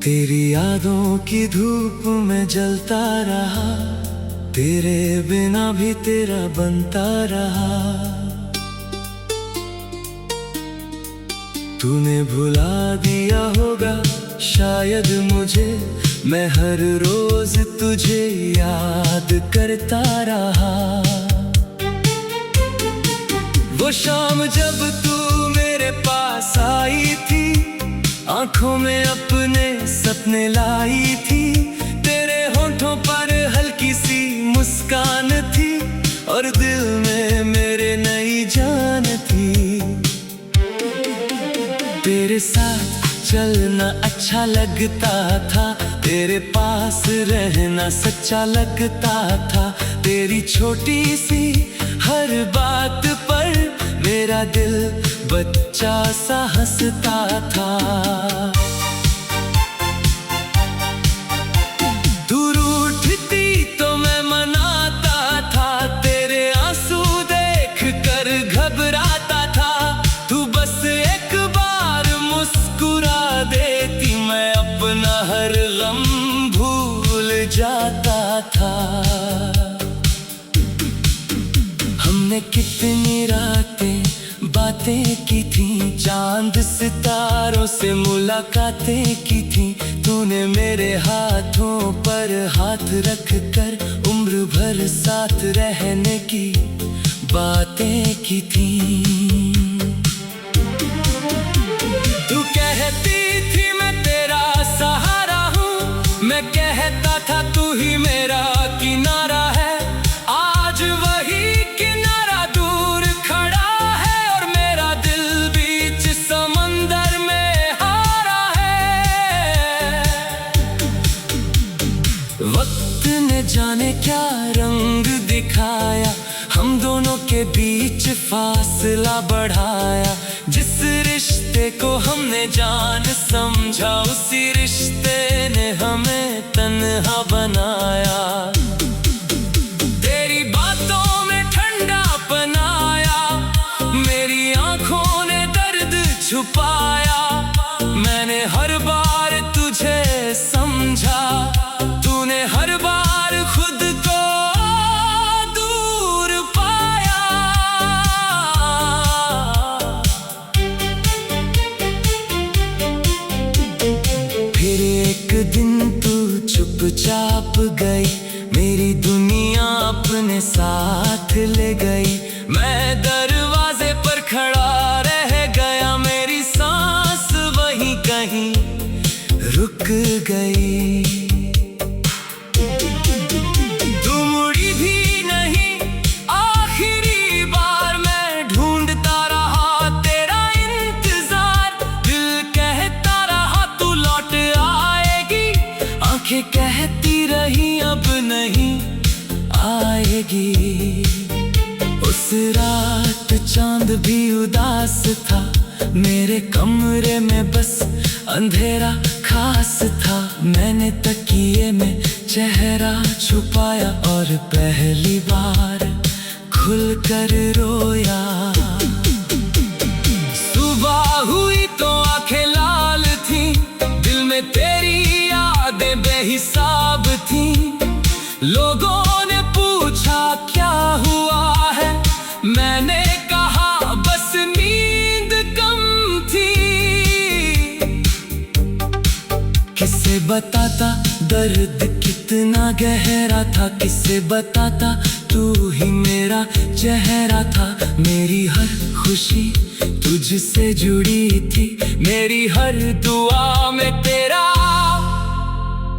तेरी यादों की धूप में जलता रहा, तेरे बिना भी तेरा बनता रहा। तूने भुला दिया होगा शायद मुझे, मैं हर रोज तुझे याद करता रहा। वो शाम जब तू मेरे पास आई थी, आंखों में अपने सपने लाई थी। तेरे होठों पर हल्की सी मुस्कान थी और दिल में मेरे नई जान थी। तेरे साथ चलना अच्छा लगता था, तेरे पास रहना सच्चा लगता था। तेरी छोटी सी हर बात पर मेरा दिल बच्चा सा हंसता था। तू रूठती तो मैं मनाता था, तेरे आंसू देख कर घबराता था। तू बस एक बार मुस्कुरा देती, मैं अपना हर गम भूल जाता था। हमने कितनी रातें बातें की थी, चांद सितारों से मुलाकातें की थी। तूने मेरे हाथों पर हाथ रख कर उम्र भर साथ रहने की बातें की थी। तू कहती थी मैं तेरा सहारा हूँ, मैं कहता था तू ही मेरा किनारा है। आज वही किनारा दूर खड़ा है और मेरा दिल बीच समंदर में हारा है। वक्त ने जाने क्या रंग दिखाया, हम दोनों के बीच फासला बढ़ाया। जिस रिश्ते को हमने जान समझा, उसी रिश्ते ने हमें तन्हा बनाया। तेरी बातों में ठंडापन आया, मेरी आंखों ने दर्द छुपाया। मैंने हर बार तुझे समझा, तूने हर बार खुद को दूर पाया। फिर एक दिन तू चुपचाप गई, मेरी दुनिया अपने साथ ले गई। मैं दरवाजे पर खड़ा रह गया, मेरी सांस वहीं कहीं रुक गई। तू मुड़ी भी नहीं, आखिरी बार मैं ढूंढता रहा तेरा इंतजार। दिल कहता रहा तू लौट आएगी, आंखें कहती रही अब नहीं आएगी। उस रात चांद भी उदास था, मेरे कमरे में बस अंधेरा खास था। मैंने तकिए में चेहरा छुपाया और पहली बार खुलकर रोया। सुबह हुई तो आंखें लाल थी, दिल में तेरी यादें बेहिसाब थी। लोगों ने पूछा क्या हुआ है, मैंने कहा बस नींद कम थी। किसे बताता दर्द कितना गहरा था, किसे बताता तू ही मेरा चेहरा था। मेरी हर खुशी तुझसे जुड़ी थी, मेरी हर दुआ में तेरा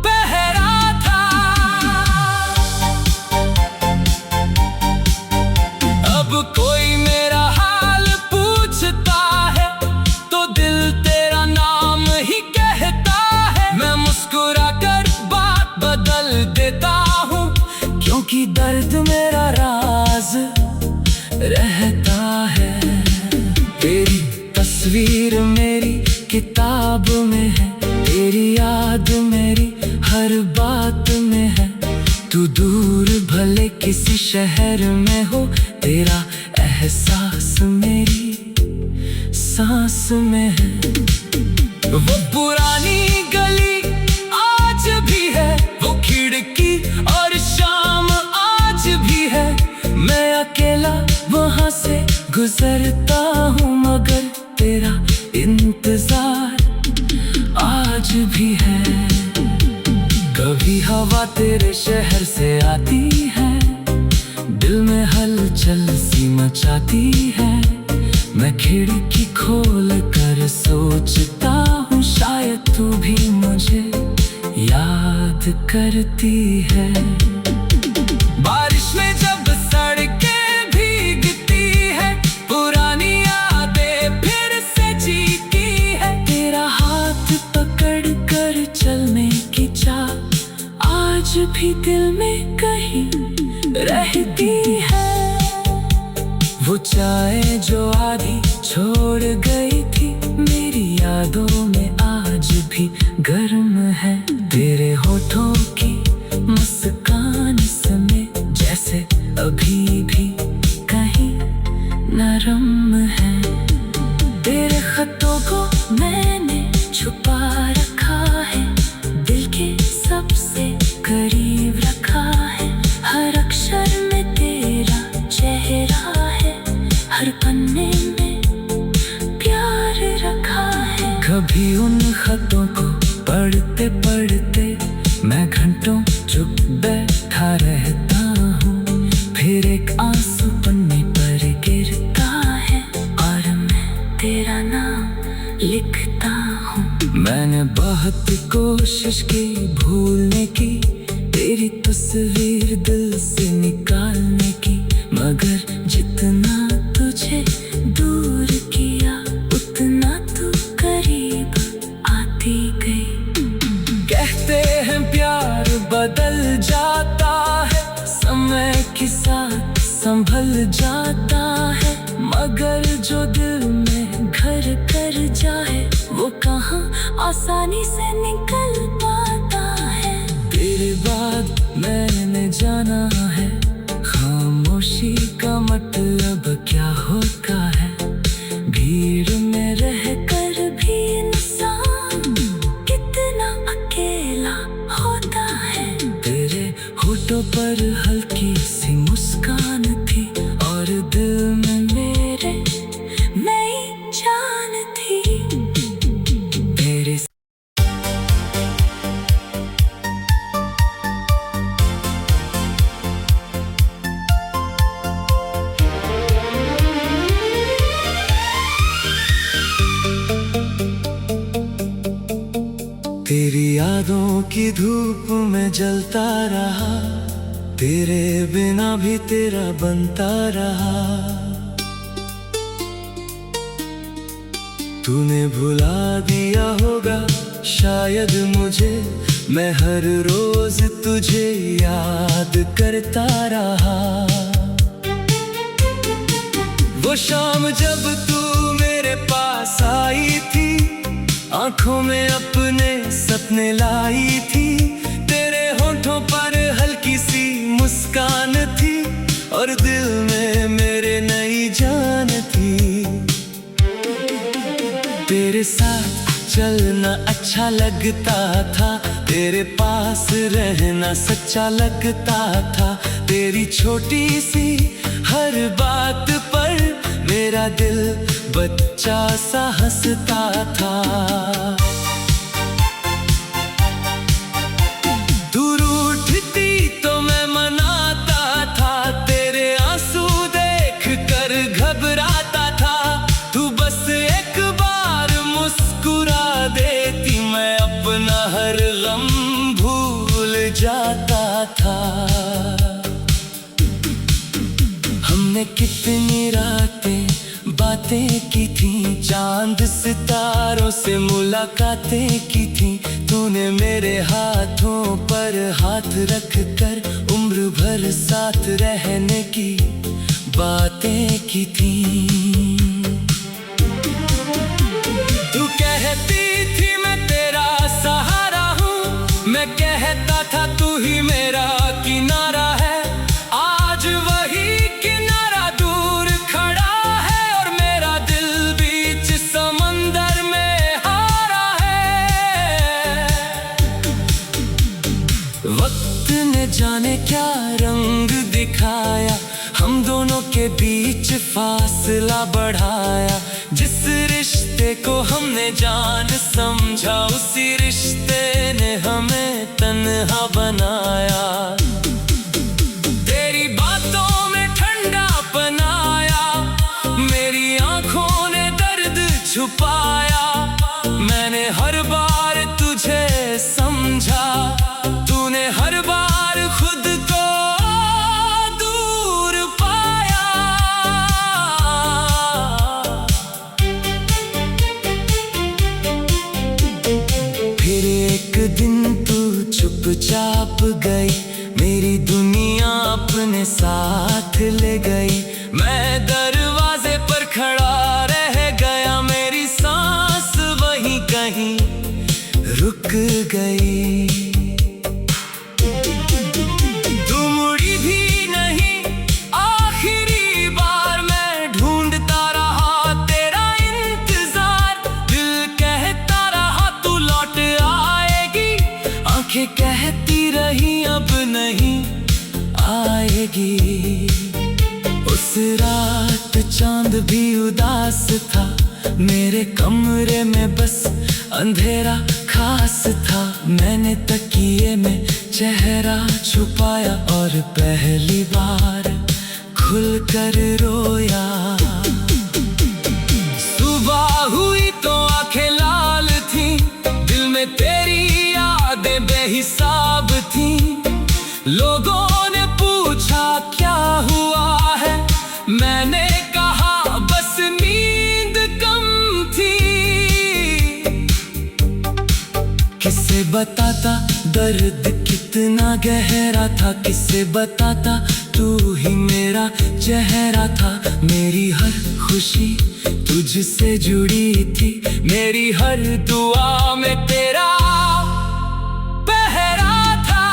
पहरा था। अब कोई मेरा हाल पूछता है तो दिल तेरा नाम ही कहता है। मैं मुस्कुरा कर बात बदल देता हूँ, क्योंकि दर्द मेरा राज रहता है। तेरी तस्वीर मेरी किताब में है, तेरी याद मेरी हर बात में है। तू दूर भले किसी शहर में हो, तेरा एहसास मेरी सांस में है। वो पुरानी गली गुजरता हूँ मगर तेरा इंतजार आज भी है। कभी हवा तेरे शहर से आती है, दिल में हलचल सी मचाती है। मैं खिड़की खोल कर सोचता हूँ शायद तू भी मुझे याद करती है। बारिश में जब सड़कें भीगती है, पुरानी यादें फिर से जीती है। तेरा हाथ पकड़ कर चलने की चाह आज भी दिल में कहीं रहती है। वो चाय जो आधी छोड़ गई थी मेरी यादों में आज भी गर्म है। तेरे होठों की मुस्कान समेत जैसे अभी भी कहीं नरम है। तेरे खतों को मैंने छुपा रखा है, दिल के सबसे करीब रखा है। हर अक्षर में तेरा चेहरा है, हर पन्ने में प्यार रखा है। कभी उन खतों को पढ़ते पढ़ते मैं घंटों चुप बैठा रहता हूँ, फिर एक आंसू पन्ने पर गिरता है और मैं तेरा नाम लिखता हूँ। मैंने बहुत कोशिश की भूलने की, तेरी तस्वीर दिल से निकालने की, मगर जितना तुझे दूर किया उतना तू करीब आती गई। कहते हैं प्यार बदल जाता है, समय के साथ संभल जाता है, मगर जो दिल में घर कर जाए वो कहाँ आसानी से निकल पाता है। तेरे बाद मैंने जाना है खामोशी का मतलब क्या होता है। भीड़ में रहकर भी इंसान कितना अकेला होता है। तेरे होठों पर हल्की सी मुस्कान थी और दिल में मेरे नई जान थी। तेरे तेरी यादों की धूप में जलता रहा, तेरे बिना भी तेरा बनता रहा। तूने भुला दिया होगा शायद मुझे, मैं हर रोज तुझे याद करता रहा। वो शाम जब तू मेरे पास आई थी, आंखों में अपने सपने लाई थी। तेरे होठों पर हल्की सी मुस्कान थी और दिल में मेरे नई जान थी। तेरे साथ चलना अच्छा लगता था, तेरे पास रहना सच्चा लगता था। तेरी छोटी सी हर बात पर मेरा दिल बच्चा सा हंसता था। तू रूठती तो मैं मनाता था, तेरे आंसू देख कर घबराता था। तू बस एक बार मुस्कुरा देती, मैं अपना हर गम भूल जाता था। हमने कितनी रातें बातें की थी, चांद सितारों से मुलाकातें की थी। तूने मेरे हाथों पर हाथ रख कर उम्र भर साथ रहने की बातें की थी। तू कहती थी मैं तेरा सहारा हूँ, मैं कहता था तू ही मेरा किनारा है। आज वही किनारा दूर खड़ा है और मेरा दिल बीच समंदर में हारा है। वक्त ने जाने क्या रंग दिखाया, हम दोनों के बीच फासला बढ़ाया। जिस रिश्ते को हमने जान समझा, उसी रिश्ते ने हमें तन्हा बनाया। तेरी बातों में ठंडापन आया, मेरी आंखों ने दर्द छुपाया। मैंने हर बार तुझे समझा, तूने हर बार खुद को दूर पाया। फिर एक दिन तू चुपचाप गई, मेरी दुनिया अपने साथ ले गई। मैं दरवाजे पर खड़ा रह गया, मेरी सांस वहीं कहीं रुक गई। तू मुड़ी भी नहीं, आखिरी बार मैं ढूंढता रहा तेरा इंतजार। दिल कहता रहा तू लौट आएगी, आंखें कहती रही अब नहीं आएगी। उस रात चांद भी उदास था, मेरे कमरे में बस अंधेरा खास था। मैंने तकिए में चेहरा छुपाया और पहली बार खुलकर रोया। सुबह हुई तो आंखें लाल थी, दिल में तेरी यादें बेहिसाब थी। लोगों ने पूछा क्या हुआ है, मैंने कहा बस नींद कम थी। किसे बताता दर्द कितना गहरा था, किसे बताता तू ही मेरा चेहरा था। मेरी हर खुशी तुझसे जुड़ी थी, मेरी हर दुआ में तेरा पहरा था।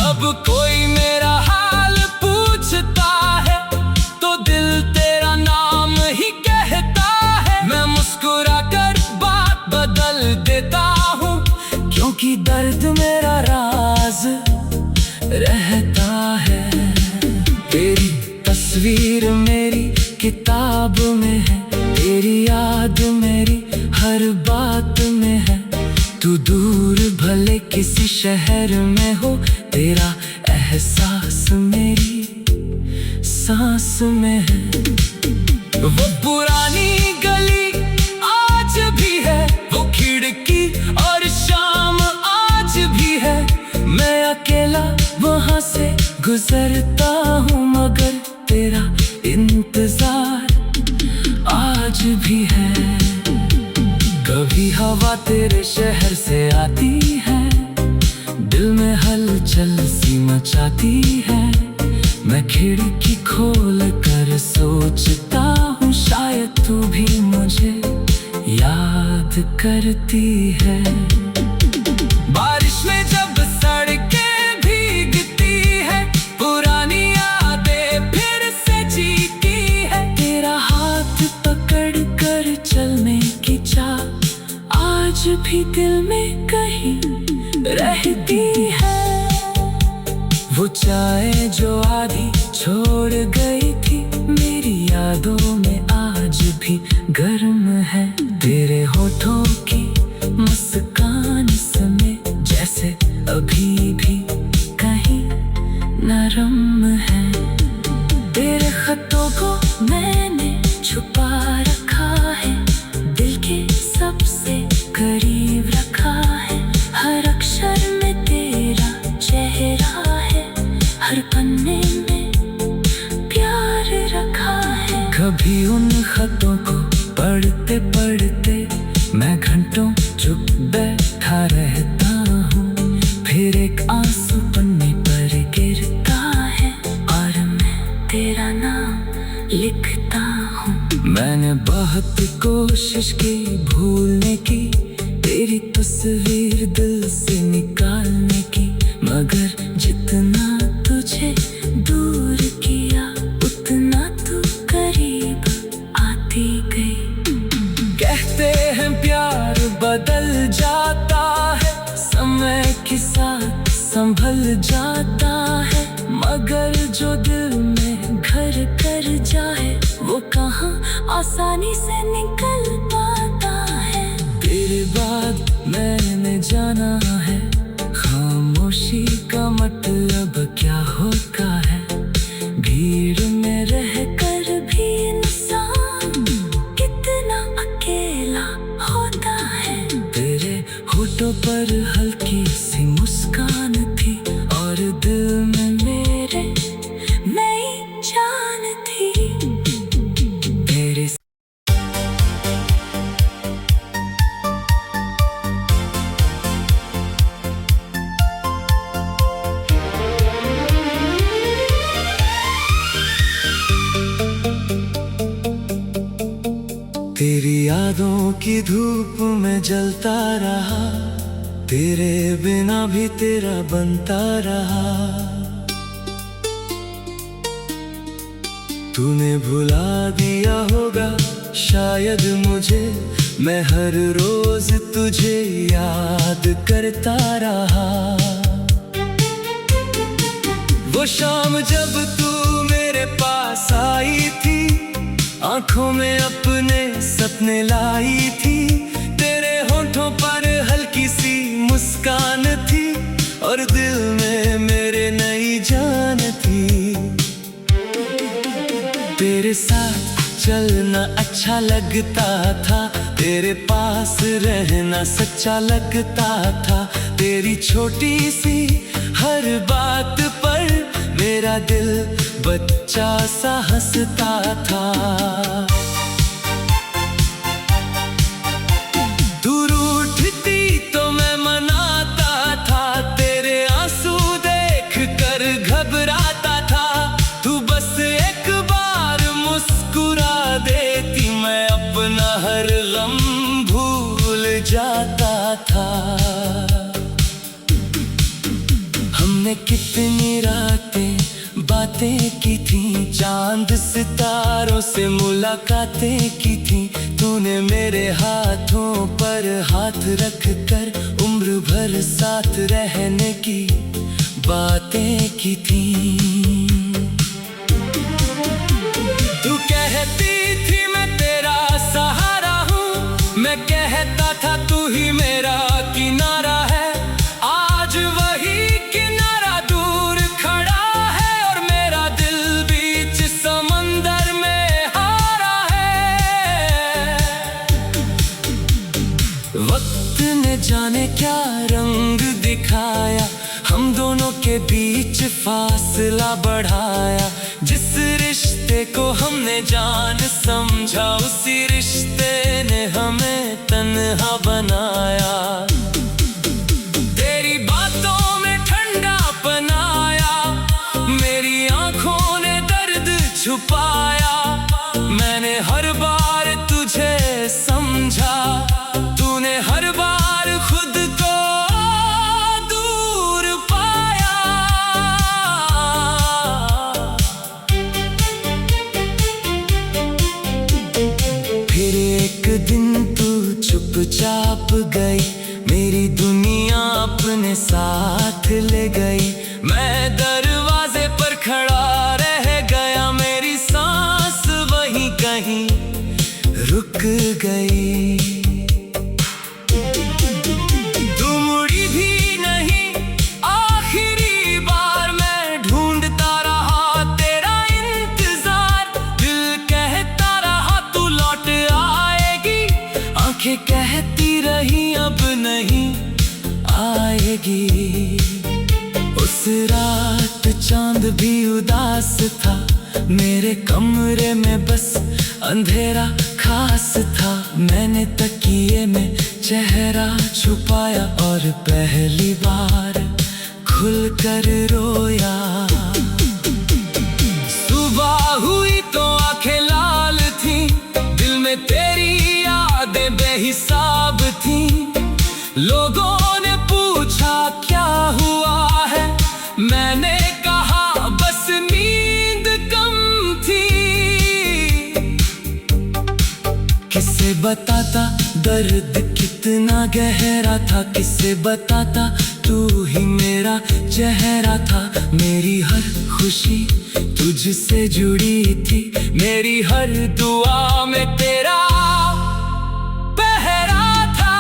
अब कोई मेरा हाल पूछता है तो दिल तेरा नाम ही कहता है। मैं मुस्कुरा कर बात बदल देता हूँ, क्योंकि दर्द मेरा राज रहता है। तेरी तस्वीर मेरी किताब में है, तेरी याद मेरी हर बात में है। तू दूर भले किसी शहर में हो, तेरा एहसास मेरी सांस में है। वो पुरानी गली आज भी है, वो खिड़की और शाम आज भी है। मैं अकेला वहां से गुजरता हूँ, मगर तेरा इंतजार आज भी है। कभी हवा तेरे शहर से आती है, दिल में हलचल सी मचाती है। मैं खिड़की खोल कर सोचता हूँ, शायद तू भी मुझे याद करती है। बारिश में जब सड़कें भीगती है, पुरानी यादें फिर से जीती है। तेरा हाथ पकड़ कर चलने की चाह आज भी दिल में कहीं रहती है। वो चाय जो आधी छोड़ गई थी, मेरी यादों में आज भी गर्म है। तेरे होठों की मुस्कान समय जैसे अभी भी कहीं नरम है। तेरे खतों को मैंने छुपा रखा है, दिल के सबसे करीब रखा है। हर अक्षर में तेरा चेहरा है, हर पन्ने में प्यार रखा है। कभी उन खतों को पढ़ते पढ़ते मैं घंटों चुप बैठा रहता हूँ। फिर एक आंसू पन्ने पर गिरता है और मैं तेरा नाम लिखता हूँ। मैंने बहुत कोशिश की भूलने की, तेरी तस्वीर दिल से निकालने की, मगर जितना तुझे दूर किया उतना तू करीब आती गई। कहते हैं प्यार बदल जाता है समय के साथ संभल जाता है, मगर जो दिल में घर कर जाए वो कहाँ आसानी से निकल पाता है। तेरे बाद मैंने जाना है खामोशी का मतलब क्या होता है। भीड़ में रहकर भी इंसान कितना अकेला होता है। तेरे होठों पर हल्की सी मुस्कान थी और दिल में मेरे नई जान थी। तेरे तेरी यादों की धूप में जलता रहा, तेरे बिना भी तेरा बनता रहा। तूने भुला दिया होगा शायद मुझे, मैं हर रोज तुझे याद करता रहा। वो शाम जब तू मेरे पास आई थी, आंखों में अपने सपने लाई थी। तेरे होठों पर हल्की सी मुस्कान थी और दिल में मेरे नई जान थी। तेरे साथ चलना अच्छा लगता था, तेरे पास रहना सच्चा लगता था। तेरी छोटी सी हर बात पर मेरा दिल बच्चा सा हंसता था। तू रूठती तो मैं मनाता था, तेरे आंसू देख कर घबराता था। तू बस एक बार मुस्कुरा देती, मैं अपना हर गम भूल जाता था। हमने कितनी रातें बातें की थी, चांद सितारों से मुलाकातें की थी। तूने मेरे हाथों पर हाथ रख कर उम्र भर साथ रहने की बातें की थी। तू कहती थी मैं तेरा सहारा हूँ, मैं कहता था तू ही मेरा किनारा है। आज वही किनारा दूर खड़ा है और मेरा दिल बीच समंदर में हारा है। वक्त ने जाने क्या रंग दिखाया, हम दोनों के बीच फासला बढ़ाया। जिस रिश्ते को हमने जान समझा, उसी रिश्ते ने हमें तन्हा बनाया। तेरी बातों में ठंडापन आया, मेरी आंखों ने दर्द छुपाया। मैंने हर बार तुझे समझा, तूने हर बार खुद को दूर पाया। फिर एक दिन तू चुपचाप गई, मेरी दुनिया अपने साथ ले गई। मैं दरवाजे पर खड़ा रह गया, मेरी सांस वहीं कहीं रुक गई। तू मुड़ी भी नहीं, आखिरी बार मैं ढूंढता रहा तेरा इंतजार। दिल कहता रहा तू लौट आएगी, आंखें कहती रही अब नहीं आएगी। उस रात चांद भी उदास था, मेरे कमरे में बस अंधेरा खास था। मैंने तकिए में चेहरा छुपाया और पहली बार खुलकर रोया। सुबह हुई तो आंखें लाल थी, दिल में तेरी यादें बेहिसाब थी। लोगों ने पूछा क्या हुआ है, मैंने कहा बस नींद कम थी। किसे बताता दर्द कितना गहरा था, किसे बताता तू ही मेरा चेहरा था। मेरी हर खुशी तुझसे जुड़ी थी, मेरी हर दुआ में तेरा पहरा था।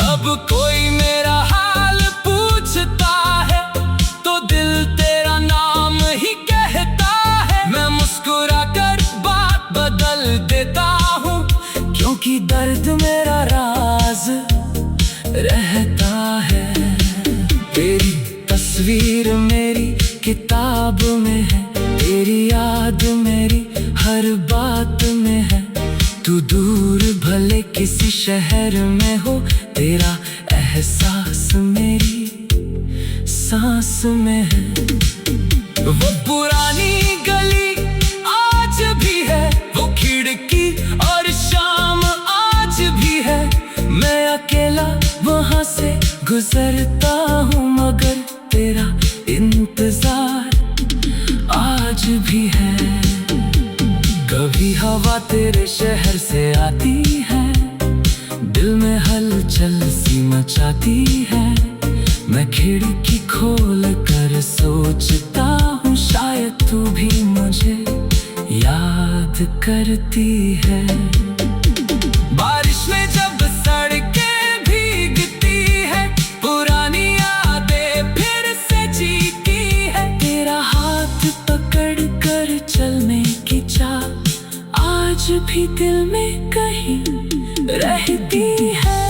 अब कोई मेरा हाल पूछता है तो दिल तेरा नाम ही कहता है। मैं मुस्कुरा कर बात बदल देता हूँ, क्योंकि दर्द मेरा राज रहता है। तेरी तस्वीर मेरी किताब में है, तेरी याद मेरी हर बात में है। तू दूर भले किसी शहर में हो, तेरा एहसास मेरी सांस में है। वो पुरानी गली आज भी है, वो खिड़की और शाम आज भी है। मैं अकेला वहां से गुजरता हूँ, मगर तेरा इंतजार आज भी है। कभी हवा तेरे शहर से आती है, दिल में हलचल सी मचाती है। मैं खिड़की खोल कर सोचता हूँ, शायद तू भी मुझे याद करती है। बारिश में जब सड़कें भीगती है, पुरानी यादें फिर से जीती है। तेरा हाथ पकड़ कर चलने की चाह आज भी दिल में कहीं रहती है।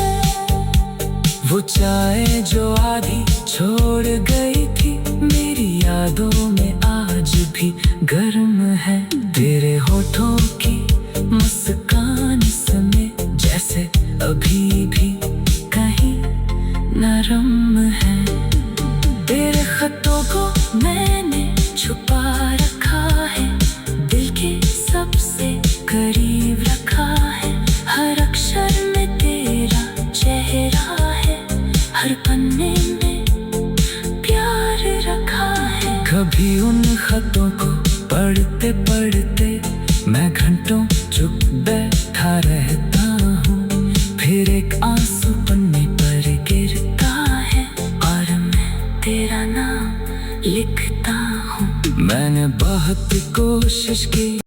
वो चाय जो आधी छोड़ गई थी, मेरी यादों में आज भी गर्म है। तेरे होठों की मुस्कान समेत जैसे अभी भी कहीं नरम है। तेरे खतों को मैंने छुपा रखा है, दिल के सबसे करीब रखा है। हर अक्षर में तेरा चेहरा है, हर पन्ने में प्यार रखा है। कभी उन खतों को पढ़ते पढ़ते मैं घंटों चुप बैठा रहता हूँ, फिर एक आंसू पन्ने पर गिरता है और मैं तेरा नाम लिखता हूँ। मैंने बहुत कोशिश की